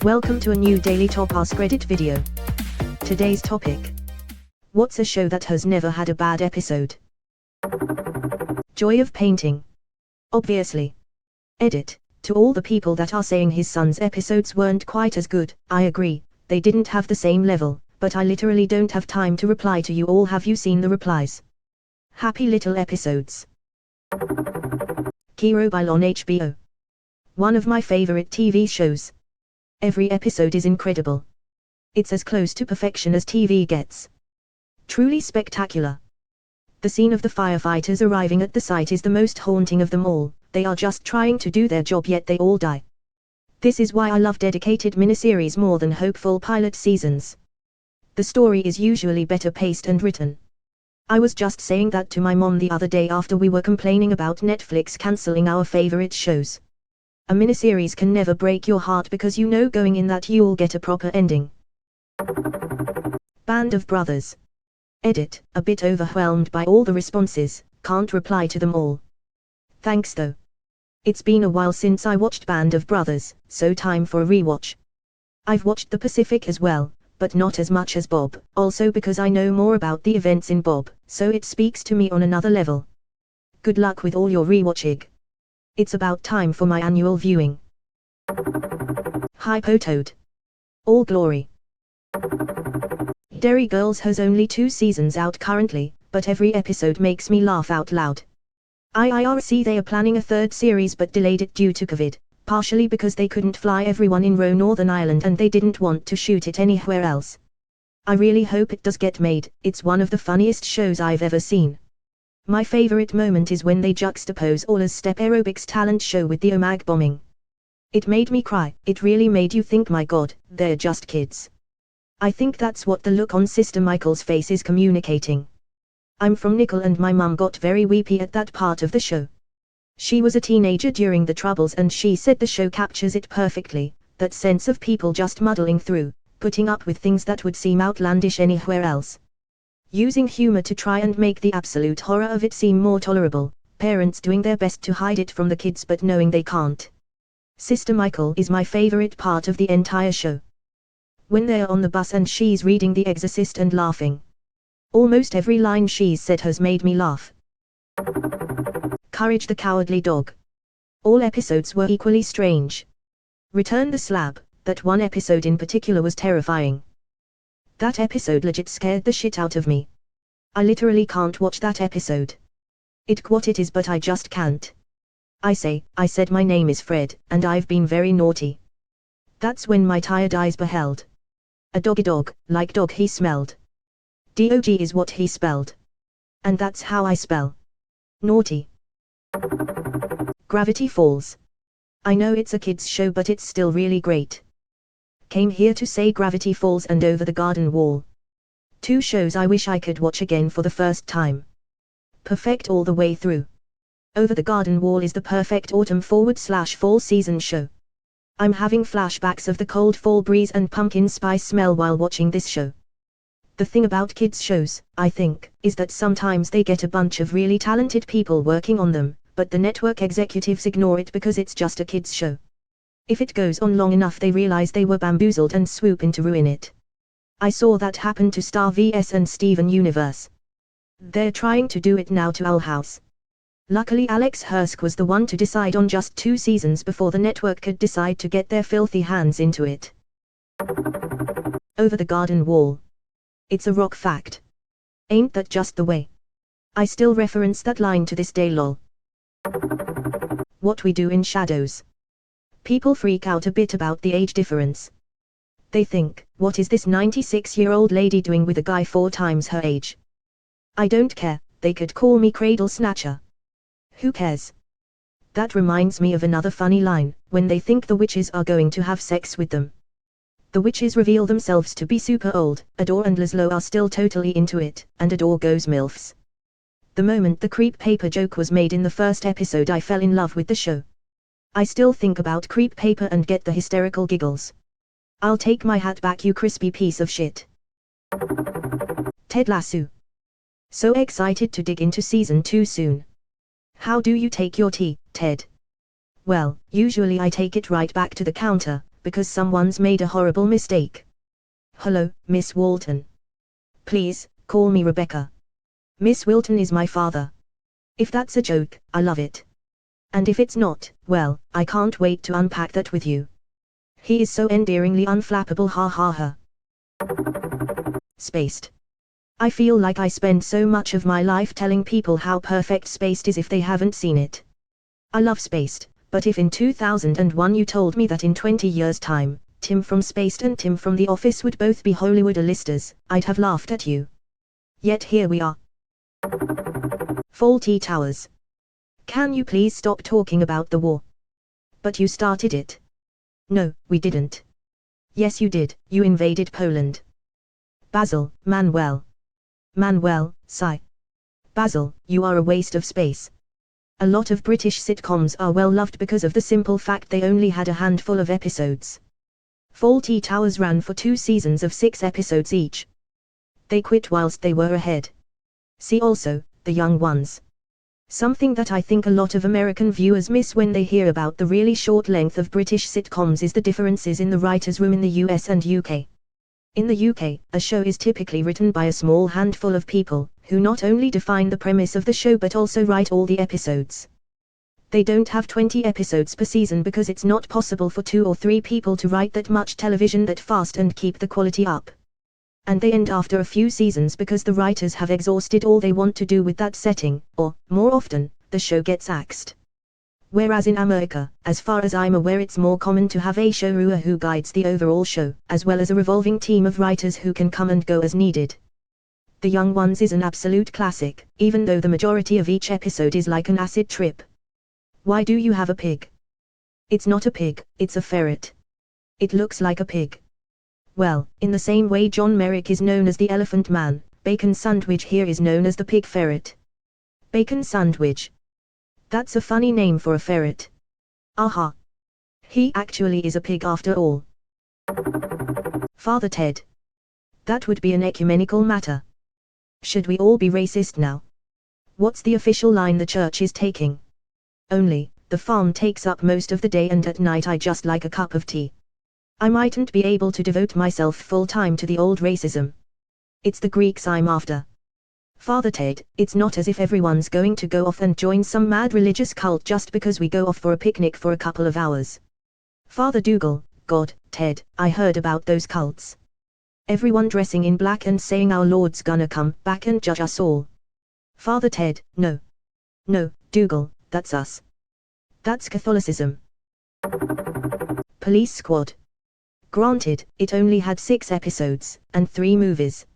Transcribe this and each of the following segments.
Welcome to a new daily top Askreddit video. Today's topic: what's a show that has never had a bad episode? Joy of painting. Obviously. Edit. To all the people that are saying his son's episodes weren't quite as good, I agree, they didn't have the same level, but I literally don't have time to reply to you all. Have you seen the replies? Happy little episodes. Kiro Bile on HBO. One of my favorite TV shows. Every episode is incredible. It's as close to perfection as TV gets. Truly spectacular. The scene of the firefighters arriving at the site is the most haunting of them all. They are just trying to do their job, yet they all die. This is why I love dedicated miniseries more than hopeful pilot seasons. The story is usually better paced and written. I was just saying that to my mom the other day after we were complaining about Netflix cancelling our favorite shows. A miniseries can never break your heart because you know going in that you'll get a proper ending. Band of Brothers. Edit. A bit overwhelmed by all the responses, can't reply to them all. Thanks though. It's been a while since I watched Band of Brothers, so time for a rewatch. I've watched The Pacific as well, but not as much as Bob, also because I know more about the events in Bob, so it speaks to me on another level. Good luck with all your rewatching. It's about time for my annual viewing. Hypotoad. All glory. Derry Girls has only 2 seasons out currently, but every episode makes me laugh out loud. IRC they are planning a 3rd series but delayed it due to COVID, partially because they couldn't fly everyone in Northern Ireland and they didn't want to shoot it anywhere else. I really hope it does get made. It's one of the funniest shows I've ever seen. My favorite moment is when they juxtapose Ola's step aerobics talent show with the OMAG bombing. It made me cry. It really made you think, my god, they're just kids. I think that's what the look on Sister Michael's face is communicating. I'm from Nickel and my mum got very weepy at that part of the show. She was a teenager during the Troubles and she said the show captures it perfectly, that sense of people just muddling through, putting up with things that would seem outlandish anywhere else. Using humor to try and make the absolute horror of it seem more tolerable, parents doing their best to hide it from the kids but knowing they can't. Sister Michael is my favorite part of the entire show. When they're on the bus and she's reading The Exorcist and laughing. Almost every line she's said has made me laugh. Courage the Cowardly Dog. All episodes were equally strange. Return the Slab, that one episode in particular was terrifying. That episode legit scared the shit out of me. I literally can't watch that episode. What it is, but I just can't. I said my name is Fred, and I've been very naughty. That's when my tired eyes beheld a doggy dog, like dog he smelled. DOG is what he spelled. And that's how I spell naughty. Gravity Falls. I know it's a kids show but it's still really great. Came here to say Gravity Falls and Over the Garden Wall. 2 shows I wish I could watch again for the first time. Perfect all the way through. Over the Garden Wall is the perfect autumn/fall season show. I'm having flashbacks of the cold fall breeze and pumpkin spice smell while watching this show. The thing about kids shows, I think, is that sometimes they get a bunch of really talented people working on them, but the network executives ignore it because it's just a kids show. If it goes on long enough they realize they were bamboozled and swoop in to ruin it. I saw that happen to Star vs and Steven Universe. They're trying to do it now to Owl House. Luckily Alex Hursk was the one to decide on just 2 seasons before the network could decide to get their filthy hands into it. Over the Garden Wall. It's a rock fact. Ain't that just the way? I still reference that line to this day, lol. What We Do in Shadows. People freak out a bit about the age difference. They think, what is this 96-year-old lady doing with a guy 4 times her age? I don't care, they could call me Cradle Snatcher. Who cares? That reminds me of another funny line, when they think the witches are going to have sex with them. The witches reveal themselves to be super old, Adore and Laszlo are still totally into it, and Adore goes MILFs. The moment the creep paper joke was made in the first episode I fell in love with the show. I still think about creep paper and get the hysterical giggles. I'll take my hat back, you crispy piece of shit. Ted Lasso. So excited to dig into season 2 soon. How do you take your tea, Ted? Well, usually I take it right back to the counter, because someone's made a horrible mistake. Hello, Miss Walton. Please, call me Rebecca. Miss Wilton is my father. If that's a joke, I love it. And if it's not, well, I can't wait to unpack that with you. He is so endearingly unflappable, ha ha ha. Spaced. I feel like I spend so much of my life telling people how perfect Spaced is if they haven't seen it. I love Spaced, but if in 2001 you told me that in 20 years' time, Tim from Spaced and Tim from The Office would both be Hollywood A-listers, I'd have laughed at you. Yet here we are. Faulty Towers. Can you please stop talking about the war? But you started it. No, we didn't. Yes you did, you invaded Poland. Basil, Manuel. Manuel, sigh. Basil, you are a waste of space. A lot of British sitcoms are well loved because of the simple fact they only had a handful of episodes. Faulty Towers ran for 2 seasons of 6 episodes each. They quit whilst they were ahead. See also, The Young Ones. Something that I think a lot of American viewers miss when they hear about the really short length of British sitcoms is the differences in the writer's room in the US and UK. In the UK, a show is typically written by a small handful of people, who not only define the premise of the show but also write all the episodes. They don't have 20 episodes per season because it's not possible for 2 or 3 people to write that much television that fast and keep the quality up. And they end after a few seasons because the writers have exhausted all they want to do with that setting, or, more often, the show gets axed. Whereas in America, as far as I'm aware, it's more common to have a showrunner who guides the overall show, as well as a revolving team of writers who can come and go as needed. The Young Ones is an absolute classic, even though the majority of each episode is like an acid trip. Why do you have a pig? It's not a pig, it's a ferret. It looks like a pig. Well, in the same way John Merrick is known as the Elephant Man, Bacon Sandwich here is known as the Pig Ferret. Bacon Sandwich. That's a funny name for a ferret. Aha. He actually is a pig after all. Father Ted. That would be an ecumenical matter. Should we all be racist now? What's the official line the church is taking? Only, the farm takes up most of the day and at night I just like a cup of tea. I mightn't be able to devote myself full-time to the old racism. It's the Greeks I'm after. Father Ted, it's not as if everyone's going to go off and join some mad religious cult just because we go off for a picnic for a couple of hours. Father Dougal, God, Ted, I heard about those cults. Everyone dressing in black and saying our Lord's gonna come back and judge us all. Father Ted, no. No, Dougal, that's us. That's Catholicism. Police Squad. Granted, it only had 6 episodes, and 3 movies.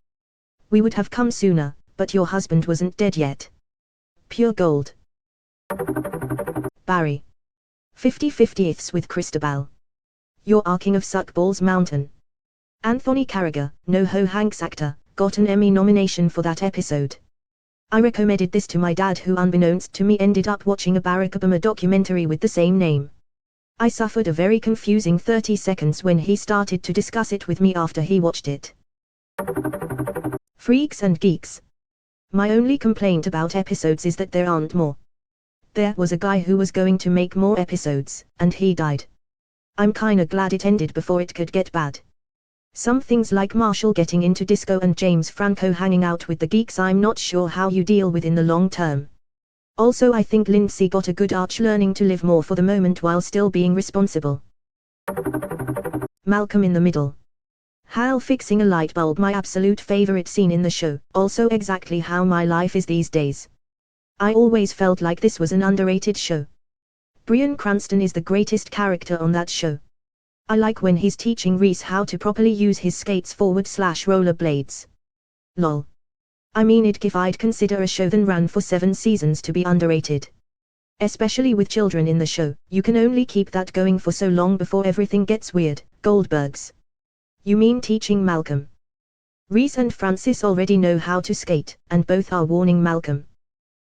We would have come sooner, but your husband wasn't dead yet. Pure gold. Barry. 50/50ths with Christabel. You're King of Suckballs Mountain. Anthony Carragher, NoHo Hanks actor, got an Emmy nomination for that episode. I recommended this to my dad who unbeknownst to me ended up watching a Barack Obama documentary with the same name. I suffered a very confusing 30 seconds when he started to discuss it with me after he watched it. Freaks and Geeks. My only complaint about episodes is that there aren't more. There was a guy who was going to make more episodes, and he died. I'm kinda glad it ended before it could get bad. Some things like Marshall getting into disco and James Franco hanging out with the geeks I'm not sure how you deal with in the long term. Also I think Lindsay got a good arch learning to live more for the moment while still being responsible. Malcolm in the Middle. Hal fixing a light bulb, my absolute favorite scene in the show, also exactly how my life is these days. I always felt like this was an underrated show. Bryan Cranston is the greatest character on that show. I like when he's teaching Reese how to properly use his skates /rollerblades. Lol. I mean I'd consider a show that ran for 7 seasons to be underrated. Especially with children in the show, you can only keep that going for so long before everything gets weird. Goldbergs. You mean teaching Malcolm? Reese and Francis already know how to skate, and both are warning Malcolm.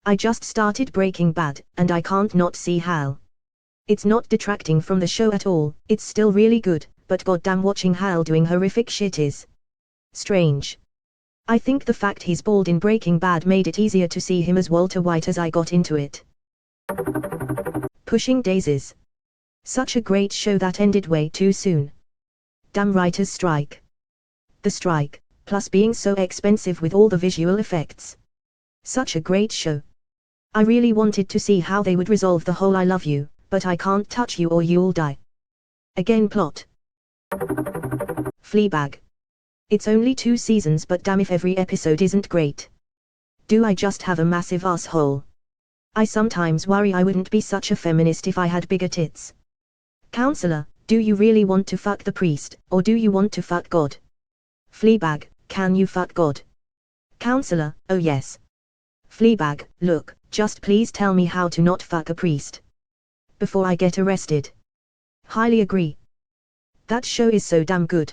I just started Breaking Bad, and I can't not see Hal. It's not detracting from the show at all, it's still really good, but goddamn watching Hal doing horrific shit is strange. I think the fact he's bald in Breaking Bad made it easier to see him as Walter White as I got into it. Pushing Daisies. Such a great show that ended way too soon. Damn writers' strike. The strike, plus being so expensive with all the visual effects. Such a great show. I really wanted to see how they would resolve the whole I love you, but I can't touch you or you'll die. Again plot. Fleabag. It's only 2 seasons, but damn if every episode isn't great. Do I just have a massive asshole? I sometimes worry I wouldn't be such a feminist if I had bigger tits. Counselor, do you really want to fuck the priest, or do you want to fuck God? Fleabag, can you fuck God? Counselor, oh yes. Fleabag, look, just please tell me how to not fuck a priest before I get arrested. Highly agree. That show is so damn good.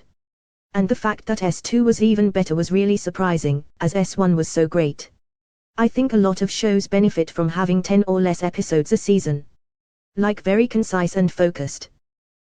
And the fact that S2 was even better was really surprising, as S1 was so great. I think a lot of shows benefit from having 10 or less episodes a season. Like very concise and focused.